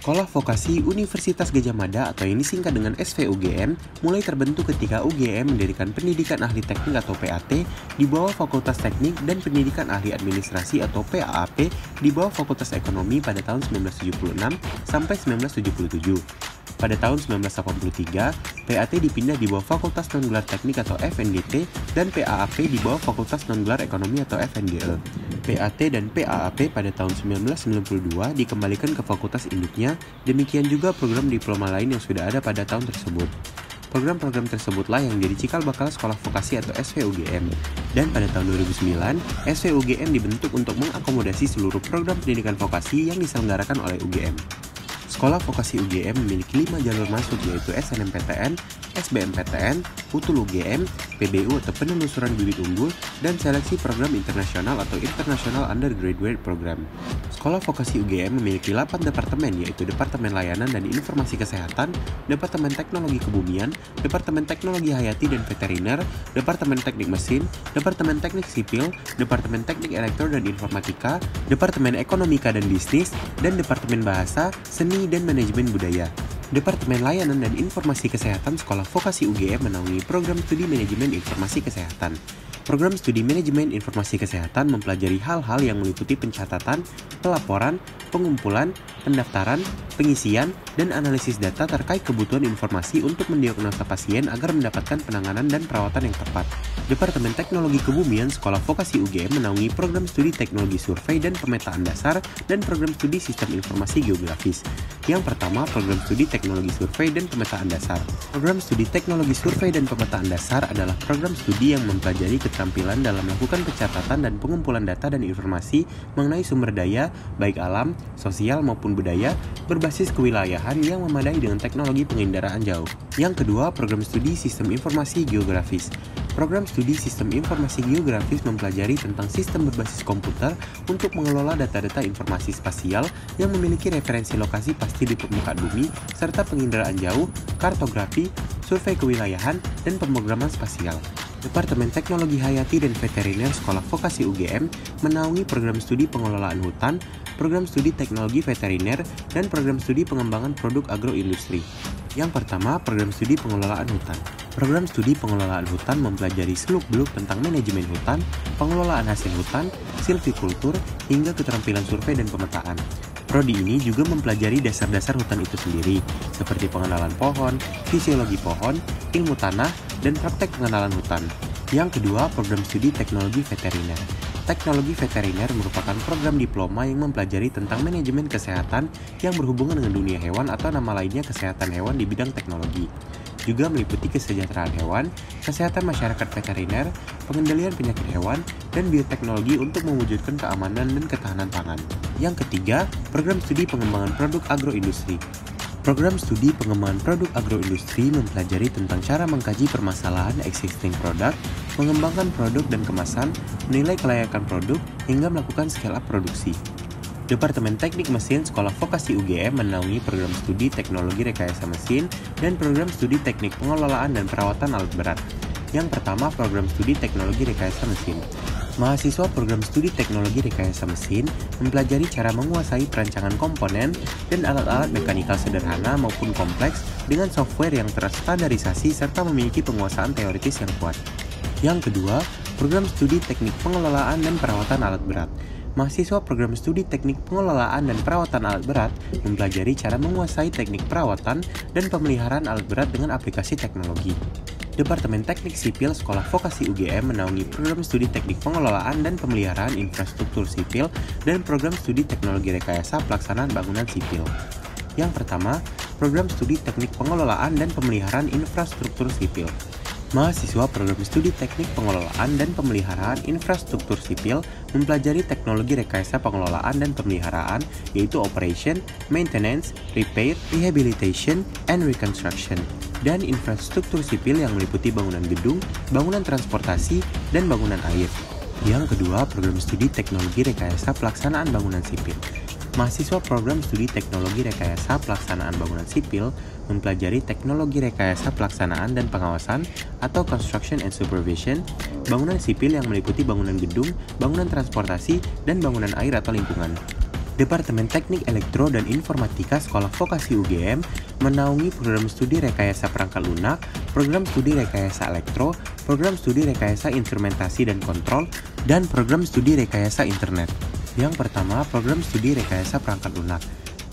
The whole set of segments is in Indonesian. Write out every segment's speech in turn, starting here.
Sekolah Vokasi Universitas Gadjah Mada atau yang disingkat dengan SVUGM mulai terbentuk ketika UGM mendirikan Pendidikan Ahli Teknik atau PAT di bawah Fakultas Teknik dan Pendidikan Ahli Administrasi atau PAAP di bawah Fakultas Ekonomi pada tahun 1976 sampai 1977. Pada tahun 1983, PAT dipindah di bawah Fakultas Non-Gelar Teknik atau FNGT dan PAAP di bawah Fakultas Non-Gelar Ekonomi atau FNGE. PAT dan PAAP pada tahun 1992 dikembalikan ke fakultas induknya, demikian juga program diploma lain yang sudah ada pada tahun tersebut. Program-program tersebutlah yang jadi cikal bakal Sekolah Vokasi atau SVUGM. Dan pada tahun 2009, SVUGM dibentuk untuk mengakomodasi seluruh program pendidikan vokasi yang diselenggarakan oleh UGM. Sekolah Vokasi UGM memiliki 5 jalur masuk yaitu SNMPTN, SBMPTN, Utul UGM, PBU atau penelusuran bibit unggul, dan seleksi program internasional atau International Undergraduate Program. Sekolah Vokasi UGM memiliki 8 departemen yaitu Departemen Layanan dan Informasi Kesehatan, Departemen Teknologi Kebumian, Departemen Teknologi Hayati dan Veteriner, Departemen Teknik Mesin, Departemen Teknik Sipil, Departemen Teknik Elektro dan Informatika, Departemen Ekonomika dan Bisnis, dan Departemen Bahasa, Seni, dan Manajemen Budaya. Departemen Layanan dan Informasi Kesehatan Sekolah Vokasi UGM menaungi program studi Manajemen Informasi Kesehatan. Program studi Manajemen Informasi Kesehatan mempelajari hal-hal yang meliputi pencatatan, pelaporan, pengumpulan, pendaftaran, pengisian, dan analisis data terkait kebutuhan informasi untuk mendiagnosa pasien agar mendapatkan penanganan dan perawatan yang tepat. Departemen Teknologi Kebumian Sekolah Vokasi UGM menaungi program studi Teknologi Survei dan Pemetaan Dasar dan program studi Sistem Informasi Geografis. Yang pertama, program studi Teknologi Survei dan Pemetaan Dasar. Program studi Teknologi Survei dan Pemetaan Dasar adalah program studi yang mempelajari keterampilan dalam melakukan pencatatan dan pengumpulan data dan informasi mengenai sumber daya, baik alam, sosial maupun budaya, berbasis kewilayahan yang memadai dengan teknologi penginderaan jauh. Yang kedua, program studi Sistem Informasi Geografis. Program studi Sistem Informasi Geografis mempelajari tentang sistem berbasis komputer untuk mengelola data-data informasi spasial yang memiliki referensi lokasi pasti di permukaan bumi, serta penginderaan jauh, kartografi, survei kewilayahan, dan pemrograman spasial. Departemen Teknologi Hayati dan Veteriner Sekolah Vokasi UGM menaungi program studi pengelolaan hutan, program studi teknologi veteriner, dan program studi pengembangan produk agroindustri. Yang pertama, program studi pengelolaan hutan. Program studi pengelolaan hutan mempelajari seluk-beluk tentang manajemen hutan, pengelolaan hasil hutan, silvikultur, hingga keterampilan survei dan pemetaan. Prodi ini juga mempelajari dasar-dasar hutan itu sendiri, seperti pengenalan pohon, fisiologi pohon, ilmu tanah, dan praktek pengenalan hutan. Yang kedua, program studi teknologi veteriner. Teknologi veteriner merupakan program diploma yang mempelajari tentang manajemen kesehatan yang berhubungan dengan dunia hewan atau nama lainnya kesehatan hewan di bidang teknologi. Juga meliputi kesejahteraan hewan, kesehatan masyarakat veteriner, pengendalian penyakit hewan, dan bioteknologi untuk mewujudkan keamanan dan ketahanan pangan. Yang ketiga, program studi pengembangan produk agroindustri. Program studi pengembangan produk agroindustri mempelajari tentang cara mengkaji permasalahan existing product, mengembangkan produk dan kemasan, menilai kelayakan produk, hingga melakukan scale up produksi. Departemen Teknik Mesin Sekolah Vokasi UGM menaungi program studi Teknologi Rekayasa Mesin dan program studi Teknik Pengelolaan dan Perawatan Alat Berat. Yang pertama, program studi Teknologi Rekayasa Mesin. Mahasiswa program studi Teknologi Rekayasa Mesin mempelajari cara menguasai perancangan komponen dan alat-alat mekanikal sederhana maupun kompleks dengan software yang terstandarisasi serta memiliki penguasaan teoritis yang kuat. Yang kedua, program studi Teknik Pengelolaan dan Perawatan Alat Berat. Mahasiswa program studi Teknik Pengelolaan dan Perawatan Alat Berat mempelajari cara menguasai teknik perawatan dan pemeliharaan alat berat dengan aplikasi teknologi. Departemen Teknik Sipil Sekolah Vokasi UGM menaungi program studi Teknik Pengelolaan dan Pemeliharaan Infrastruktur Sipil dan program studi Teknologi Rekayasa Pelaksanaan Bangunan Sipil. Yang pertama, program studi Teknik Pengelolaan dan Pemeliharaan Infrastruktur Sipil. Mahasiswa program studi Teknik Pengelolaan dan Pemeliharaan Infrastruktur Sipil mempelajari teknologi rekayasa pengelolaan dan pemeliharaan, yaitu Operation, Maintenance, Repair, Rehabilitation, and Reconstruction, dan infrastruktur sipil yang meliputi bangunan gedung, bangunan transportasi, dan bangunan air. Yang kedua, program studi Teknologi Rekayasa Pelaksanaan Bangunan Sipil. Mahasiswa program studi Teknologi Rekayasa Pelaksanaan Bangunan Sipil mempelajari teknologi rekayasa pelaksanaan dan pengawasan atau Construction and Supervision, bangunan sipil yang meliputi bangunan gedung, bangunan transportasi, dan bangunan air atau lingkungan. Departemen Teknik Elektro dan Informatika Sekolah Vokasi UGM menaungi program studi rekayasa perangkat lunak, program studi rekayasa elektro, program studi rekayasa instrumentasi dan kontrol, dan program studi rekayasa internet. Yang pertama, program studi rekayasa perangkat lunak.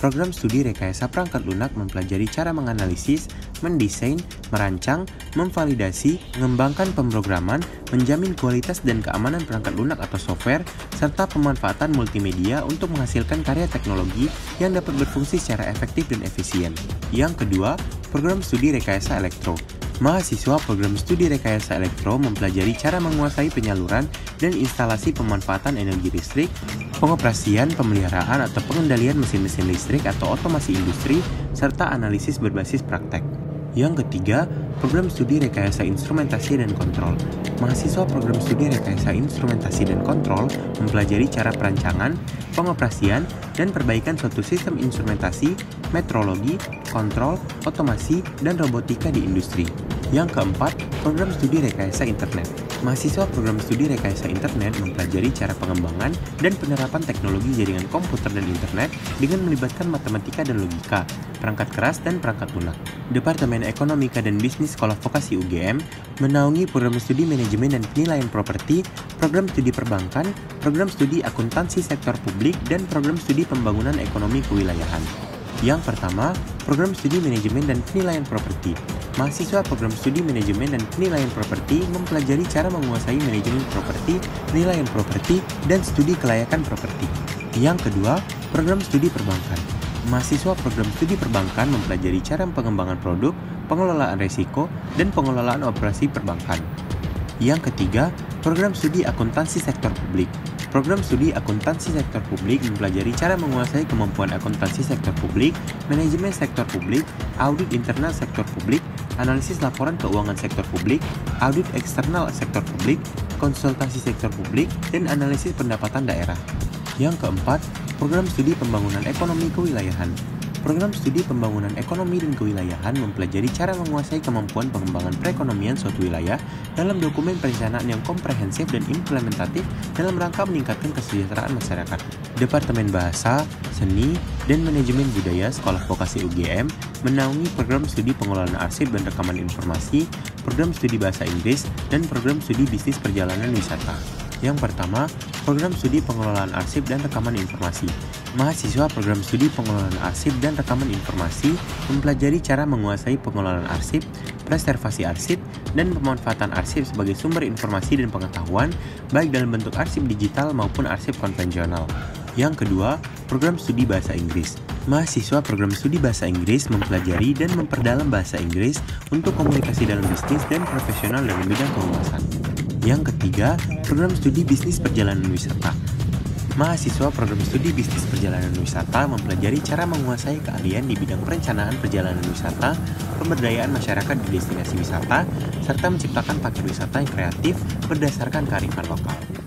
Program studi rekayasa perangkat lunak mempelajari cara menganalisis, mendesain, merancang, memvalidasi, mengembangkan pemrograman, menjamin kualitas dan keamanan perangkat lunak atau software, serta pemanfaatan multimedia untuk menghasilkan karya teknologi yang dapat berfungsi secara efektif dan efisien. Yang kedua, program studi rekayasa elektro. Mahasiswa program studi rekayasa elektro mempelajari cara menguasai penyaluran dan instalasi pemanfaatan energi listrik, pengoperasian, pemeliharaan atau pengendalian mesin-mesin listrik atau otomasi industri, serta analisis berbasis praktek. Yang ketiga, program studi rekayasa instrumentasi dan kontrol. Mahasiswa program studi rekayasa instrumentasi dan kontrol mempelajari cara perancangan, pengoperasian, dan perbaikan suatu sistem instrumentasi, metrologi, kontrol, otomasi, dan robotika di industri. Yang keempat, program studi rekayasa internet. Mahasiswa program studi rekayasa internet mempelajari cara pengembangan dan penerapan teknologi jaringan komputer dan internet dengan melibatkan matematika dan logika, perangkat keras dan perangkat lunak. Departemen Ekonomika dan Bisnis Sekolah Vokasi UGM menaungi program studi manajemen dan penilaian properti, program studi perbankan, program studi akuntansi sektor publik, dan program studi pembangunan ekonomi kewilayahan. Yang pertama, program studi manajemen dan penilaian properti. Mahasiswa program studi manajemen dan penilaian properti mempelajari cara menguasai manajemen properti, penilaian properti, dan studi kelayakan properti. Yang kedua, program studi perbankan. Mahasiswa program studi perbankan mempelajari cara pengembangan produk, pengelolaan risiko, dan pengelolaan operasi perbankan. Yang ketiga, program studi akuntansi sektor publik. Program studi akuntansi sektor publik mempelajari cara menguasai kemampuan akuntansi sektor publik, manajemen sektor publik, audit internal sektor publik, analisis laporan keuangan sektor publik, audit eksternal sektor publik, konsultasi sektor publik, dan analisis pendapatan daerah. Yang keempat, program studi pembangunan ekonomi kewilayahan. Program studi pembangunan ekonomi dan kewilayahan mempelajari cara menguasai kemampuan pengembangan perekonomian suatu wilayah dalam dokumen perencanaan yang komprehensif dan implementatif dalam rangka meningkatkan kesejahteraan masyarakat. Departemen Bahasa, Seni, dan Manajemen Budaya Sekolah Vokasi UGM menaungi program studi pengelolaan arsip dan rekaman informasi, program studi bahasa Inggris, dan program studi bisnis perjalanan wisata. Yang pertama, program studi pengelolaan arsip dan rekaman informasi. Mahasiswa program studi pengelolaan arsip dan rekaman informasi mempelajari cara menguasai pengelolaan arsip, preservasi arsip, dan pemanfaatan arsip sebagai sumber informasi dan pengetahuan, baik dalam bentuk arsip digital maupun arsip konvensional. Yang kedua, program studi bahasa Inggris. Mahasiswa program studi bahasa Inggris mempelajari dan memperdalam bahasa Inggris untuk komunikasi dalam bisnis dan profesional dalam bidang kehumasan. Yang ketiga, program studi bisnis perjalanan wisata. Mahasiswa program studi bisnis perjalanan wisata mempelajari cara menguasai keahlian di bidang perencanaan perjalanan wisata, pemberdayaan masyarakat di destinasi wisata, serta menciptakan paket wisata yang kreatif berdasarkan kearifan lokal.